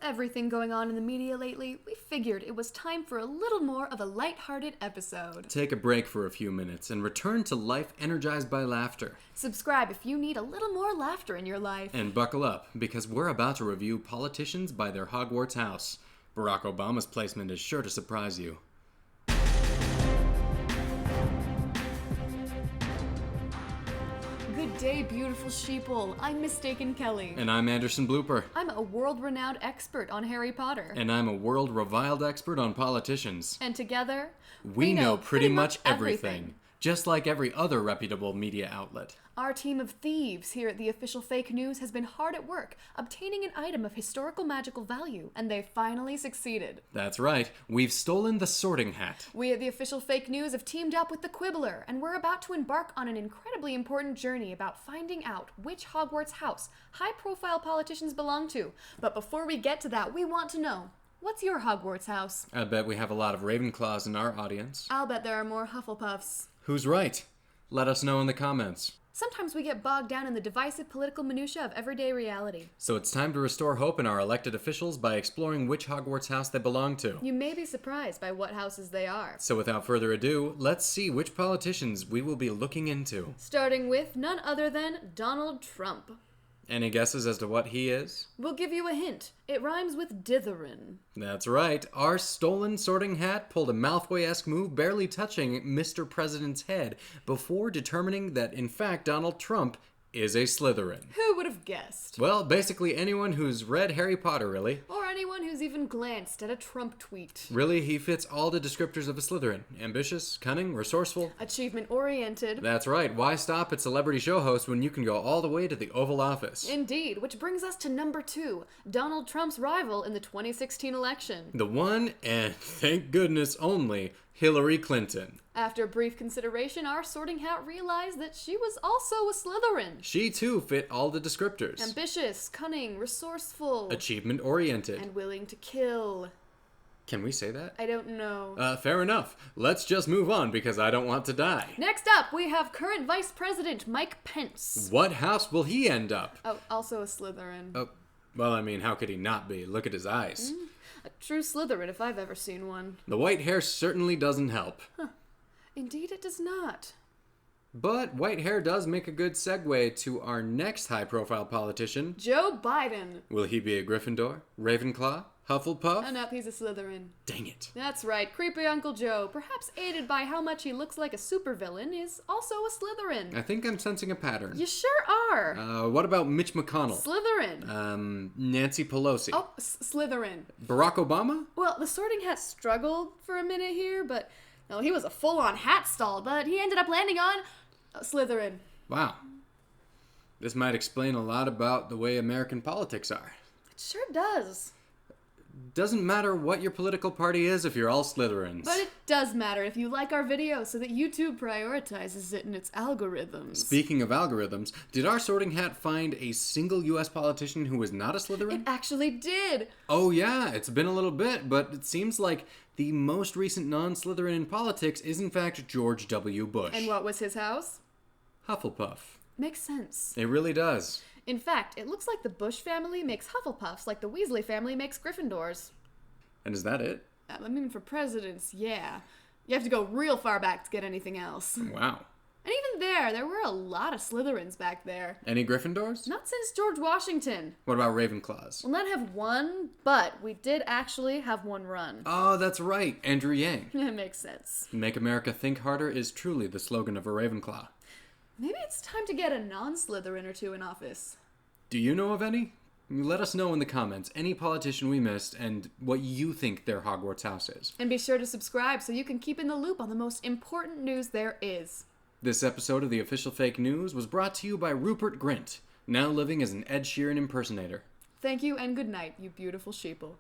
everything going on in the media lately, we figured it was time for a little more of a lighthearted episode. Take a break for a few minutes and return to life energized by laughter. Subscribe if you need a little more laughter in your life. And buckle up, because we're about to review politicians by their Hogwarts House. Barack Obama's placement is sure to surprise you. Good day, beautiful sheeple. I'm Mistaken Kelly. And I'm Anderson Blooper. I'm a world-renowned expert on Harry Potter. And I'm a world-reviled expert on politicians. And together, we know pretty much everything. Just like every other reputable media outlet. Our team of thieves here at the Official Fake News has been hard at work, obtaining an item of historical magical value, and they finally succeeded. That's right. We've stolen the Sorting Hat. We at the Official Fake News have teamed up with the Quibbler, and we're about to embark on an incredibly important journey about finding out which Hogwarts House high-profile politicians belong to. But before we get to that, we want to know, what's your Hogwarts house? I bet we have a lot of Ravenclaws in our audience. I'll bet there are more Hufflepuffs. Who's right? Let us know in the comments. Sometimes we get bogged down in the divisive political minutiae of everyday reality. So it's time to restore hope in our elected officials by exploring which Hogwarts house they belong to. You may be surprised by what houses they are. So without further ado, let's see which politicians we will be looking into. Starting with none other than Donald Trump. Any guesses as to what he is? We'll give you a hint. It rhymes with Slytherin. That's right. Our stolen Sorting Hat pulled a Malfoy-esque move barely touching Mr. President's head before determining that, in fact, Donald Trump is a Slytherin. Who would have guessed? Well, basically anyone who's read Harry Potter, really. Or anyone who's even glanced at a Trump tweet. Really, he fits all the descriptors of a Slytherin. Ambitious, cunning, resourceful. Achievement-oriented. That's right. Why stop at celebrity show host when you can go all the way to the Oval Office? Indeed, which brings us to number 2, Donald Trump's rival in the 2016 election. The one, and thank goodness only, Hillary Clinton. After brief consideration, our Sorting Hat realized that she was also a Slytherin. She too fit all the descriptors. Ambitious, cunning, resourceful. Achievement-oriented. And willing to kill. Can we say that? I don't know. Fair enough. Let's just move on because I don't want to die. Next up, we have current Vice President Mike Pence. What house will he end up? Oh, also a Slytherin. Oh, well, I mean, how could he not be? Look at his eyes. A true Slytherin if I've ever seen one. The white hair certainly doesn't help. Huh. Indeed it does not. But white hair does make a good segue to our next high-profile politician. Joe Biden. Will he be a Gryffindor, Ravenclaw, Hufflepuff? Oh, no, he's a Slytherin. Dang it. That's right, creepy Uncle Joe, perhaps aided by how much he looks like a supervillain, is also a Slytherin. I think I'm sensing a pattern. You sure are. What about Mitch McConnell? Slytherin. Nancy Pelosi. Oh, Slytherin. Barack Obama? Well, the Sorting Hat struggled for a minute here, but no, he was a full-on hat stall, but he ended up landing on Slytherin. Wow. This might explain a lot about the way American politics are. It sure does. Doesn't matter what your political party is if you're all Slytherins. But it does matter if you like our video so that YouTube prioritizes it in its algorithms. Speaking of algorithms, did our Sorting Hat find a single U.S. politician who was not a Slytherin? It actually did. Oh yeah, it's been a little bit, but it seems like the most recent non-Slytherin in politics is in fact George W. Bush. And what was his house? Hufflepuff. Makes sense. It really does. In fact, it looks like the Bush family makes Hufflepuffs like the Weasley family makes Gryffindors. And is that it? I mean, for presidents, yeah. You have to go real far back to get anything else. Wow. And even there were a lot of Slytherins back there. Any Gryffindors? Not since George Washington. What about Ravenclaws? We'll not have one, but we did actually have one run. Oh, that's right. Andrew Yang. It makes sense. Make America think harder is truly the slogan of a Ravenclaw. Maybe it's time to get a non-Slytherin or two in office. Do you know of any? Let us know in the comments any politician we missed and what you think their Hogwarts house is. And be sure to subscribe so you can keep in the loop on the most important news there is. This episode of the Official Fake News was brought to you by Rupert Grint, now living as an Ed Sheeran impersonator. Thank you and good night, you beautiful sheeple.